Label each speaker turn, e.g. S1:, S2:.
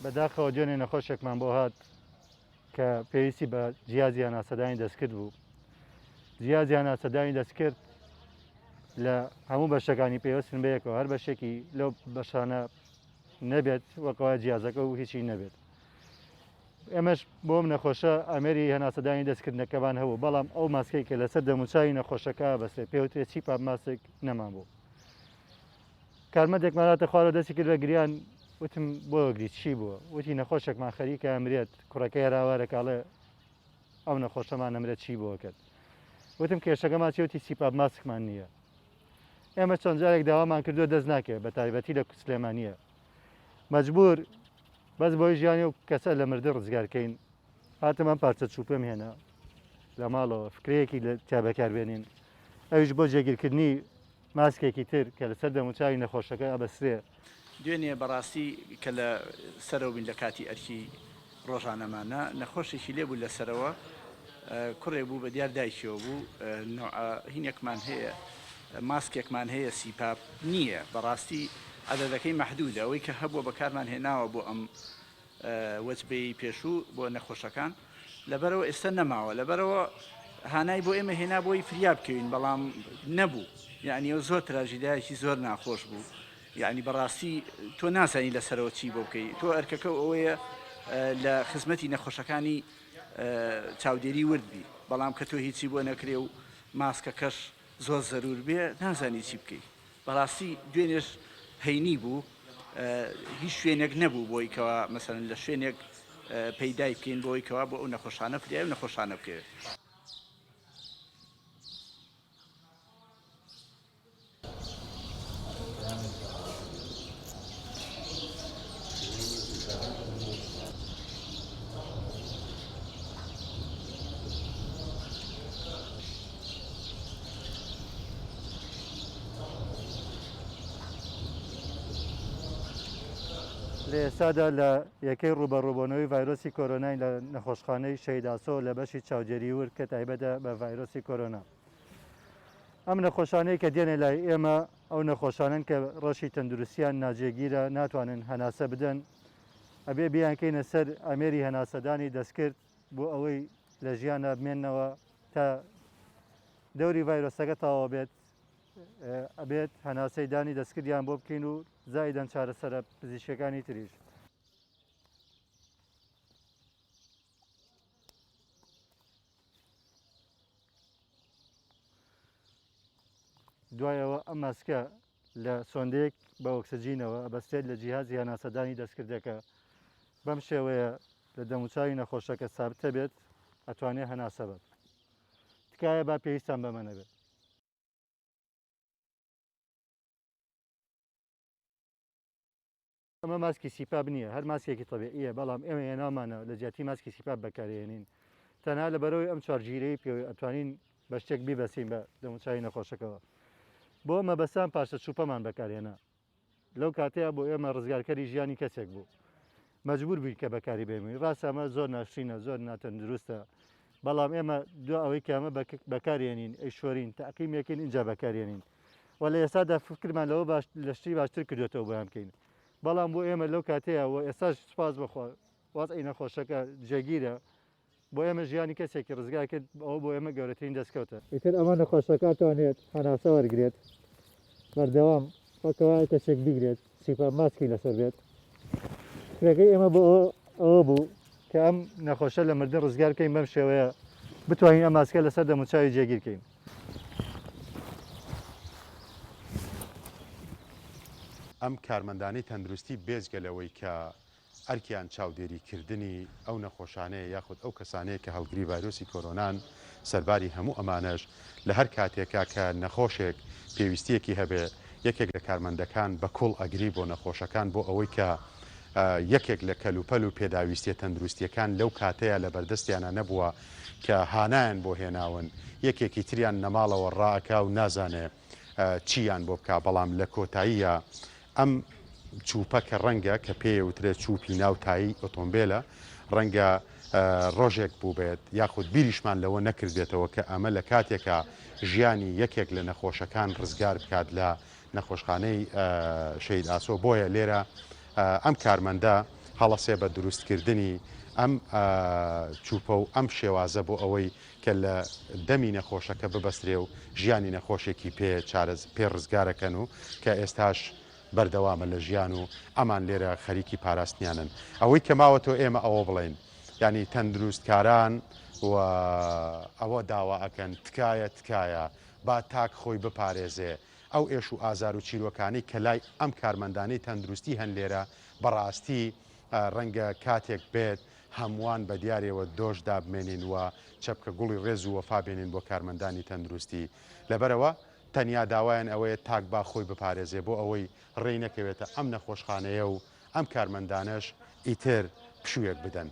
S1: بەداخەوە دوێنێ نەخۆشێکمان بۆ هات کە پێویستی بە جیازی هەناسەدانی دەستکرد بوو. جیازی هەناسەدانی دەستکرد لە هەموو بەشەکانی پێوەستن بەیەکەوە، هەر بەشێکی لەو بەشانە نەبێت وەکەوە جیازەکە و هیچی نەبێت. ئێمەش بۆم نەخۆشە ئەمێری هەناسەدانی دەستکردنەکەمان هەبوو، بەڵام ئەو ماسکەی کە لەسەر دەموچاوی نەخۆشەکە بەسێ پێوترێت چی پاپ ماسک نەمان بوو. کارمەندێکماناتە خوارەوە دەستی کرد بە گریان، وتم بۆ گری چی بووە؟ وتی نەخۆشێکمان خەریکە ئەمرێت، کوڕەکەی هەراوارەکڵێ ئەو نەخۆشەمان ئەمرێت چی بۆ کرد. وتم کێشەکەمان چێوتی سیپاب ماسکمان نییە. ئێمە چەند جارێک داوامان کردو دەست ناکێت بە تایبەتی لە سلێمانیە. مەجبور بەس بۆی ژیانی و کەسە لە مردن ڕزگارکەین. هاتم ئەم پارچە چوپم هێنا لە ماڵەوە فکرەیەکی لە تا بەکاربێنین. ئەویش بۆ جێگیرکردنی ماسکێکی تر کە لەسەر دەموچاوی نەخۆشەکە ئەبەسرێ.
S2: دوێنێ بەڕاستی کە لە سەرەوە بین لە کاتی ئەرکی ڕۆژانەمانە نەخۆشێکی لێبوو لەسەرەوە، کوڕێ بوو بە دیار دایکیەوە بوو، هینێکمان هەیە ماسکێکمان هەیە سیپاپ نییە، بەڕاستی عەدەدەکەی مەحدودە، ئەوەی کە هەبووە بەکارمان هێناوە بۆ ئەم وەجبەی پێشوو بۆ نەخۆشەکان لەبەرەوە ئێستا نەماوە، لەبەرەوە هانای بۆ ئێمە هێنا بۆی فریا بکەوین، بەڵام نەبوو، یعنی ئەو زۆر تراژیدایەکی زۆر ناخۆش بوو. یعنی بەڕاستی تۆ نازانی لەسەرەوە چی بۆ بکەی، تۆ ئەرکەکە ئەوەیە لە خزمەتی نەخۆشەکانی چاودێری وردبی، بەڵام کە تۆ هیچی بۆ نەکرێ و ماسکەکەش زۆر زەرور بێ نازانی چی بکەیت. بەڕاستی دوێنێش هەینی بوو، هیچ شوێنێک نەبوو بۆی کەوا مەسەرەن لە شوێنێک پەیدای بکەین بۆی کەوا بۆ ئەو نەخۆشانە فریای و نەخۆشانە بکەوێت.
S1: لە ئێستادا لە یەکەی ڕوبەڕووبوونەوەی ڤایرۆسی کۆرۆنای لە نەخۆشخانەی شەیداسۆ لە بەشی چاودێری ورد کە تایبەتە بە ڤایرۆسی کۆرۆنا. ئەم نەخۆشانەی کە دێنێ لای ئێمە ئەو نەخۆشانن کە ڕەشی تەندروستیان ناجێگیرە ناتوانن هەناسە بدەن، ئەبێ بیانکەینە سەر ئەمێری هەناسەدانی دەستکرد بۆ ئەوەی لە ژیانە بمێننەوە تا دەوری ڤایرۆسەکە تەواو بێت، ئەبێت هەناسەی دانی دەستکردیان بۆ بکەین و زایدەن چارەسەرە پزیشکەکانی تریش. دوایەوە ئەم ماسکە لە سۆندەیەک بە ئۆکسجینەوە ئەبەستێت لە جیهازی هەناسەدانی دەستکردەکە، بەم شێوەیە لە دەموچاوی نەخۆشەکە سابتە بێت، ئەتوانێت هەناسە بێت. تکایە با پێویستان بەمە نەبێت. ئەمە ماسکی سیپاب نییە، هەر ماسکێکی تەبیعیە، بەڵام ئێمە هێنامانە لە جیاتی ماسکی سیپاب بەکارهێنین، تەنها لە بەرەوەی ئەم چوارگیرەی پێوە ئەتوانین بە شتێک بیبەسین بە دەموچاوی نەخۆشەکەەوە. بۆ مەبەستان پاشە چوپەمان بەکارهێنا، لەو کاتەیە بۆ ئێمە ڕزگارکەری ژیانی کەسێک بوو، مەجبور بووین کە بەکاری بێنین. ڕاستە ئەمە زۆر ناشرینە، زۆر ناتەندروستە، بەڵام ئێمە دو ئەوەی کە ئەمە بەکارهێنین ئەی شۆرین تەعقیمێکین اینجا بەکارهێنین، و لە ئێستادا فکرمان لەوە لە شتی باشتر کردوێتەوە بۆیان بکەین. بەڵام بۆ ئێمە لەو کاتەیە و ئێستاش سوپاس بخوا وەزعی نەخۆشەکە جێگیرە، بۆ ئێمە ژیانی کەسێکی ڕزگار کرد، ئەوە بۆ ئێمە گەورەترین دەستکەوتە. ئیتر ئەمە نەخۆشەکاتوانێت هەناسە وەرگێت بەردەوام وەکەوە کەسێک بیگرێت، سیپاب ماسکی لەسەر بێت. فکرەکەی ئێمە بۆ ئەوە بوو کە ئەم نەخۆشە لە مردن ڕزگار بکەین، بەم شێوەیە بتوانین ئەم ماسکە لەسەر دەموچاوی جێگیرکەین.
S3: ئەم کارمەندانی تەندروستی بێزگەلەوەی کە ئەرکیان چاودێریکردنی ئەو نەخۆشانەیە یاخود ئەو کەسانەیە کە هەڵگری ڤایرۆسی کۆرۆنان سەرباری هەموو ئەمانەش لە هەر کاتێکا کە نەخۆشێک پێویستیەکی هەبێ یەکێک لە کارمەندەکان بە کوڵ ئەگری بۆ نەخۆشەکان بۆ ئەوەی کە یەکێک لە کەلوپەل و پێداویستیە تەندروستیەکان لەو کاتەیە لە بەردەستیانە نەبووە کە هانایان بۆ هێناون، یەکێکی تریان نەماڵەوە ڕائەکا و نازانێ چیان بۆ بکە، بەڵام لە کۆتاییە ئەم چوپە کە ڕەنگە کە پێوترێت چوپی ناوتایی ئۆتۆمبیلە ڕەنگە ڕۆژێک بوو بێت یاخود بیریشمان لەوە نەکردێتەوە کە ئەمە لە کاتێکە ژیانی یەکێک لە نەخۆشەکان ڕزگار بکات لە نەخۆشخانەی شەید ئاسۆ. بۆیە لێرە ئەم کارمەندە هەڵەسێ بە دروستکردنی ئەم چوپە و ئەم شێوازە بۆ ئەوەی کە لە دەمی نەخۆشەکە ببەسترێ و ژیانی نەخۆشێکی پێ ڕزگارەکەن و کە ئێستاش بەردەوامە لە ژیان و ئەمان لێرە خەریکی پاراستنیانن. ئەوەی کە ماوەتەوە ئێمە ئەوە بڵێن ینی تەندروستکاران و ئەوە داوا ئەکەن تکایە با تاک خۆی بپارێزێ ئەو ئێش و ئازار و چیرۆکانی کە لای ئەم کارمەندانی تەندروستی هەن لێرە بەڕاستی ڕەنگە کاتێک بێت هەمووان بە دیارێەوە دۆشدا بمێنین و چەپکە گوڵی ڕێز و وەفا بێنین بۆ کارمەندانی تەندروستی لەبەرەوە تەنیا داوایان ئەوەیە تاک با خۆی بپارێزێ بۆ ئەوەی ڕێی نەکەوێتە ئەم نەخۆشخانەیە و ئەم کارمەندانش ئیتر پشوویەک بدەن.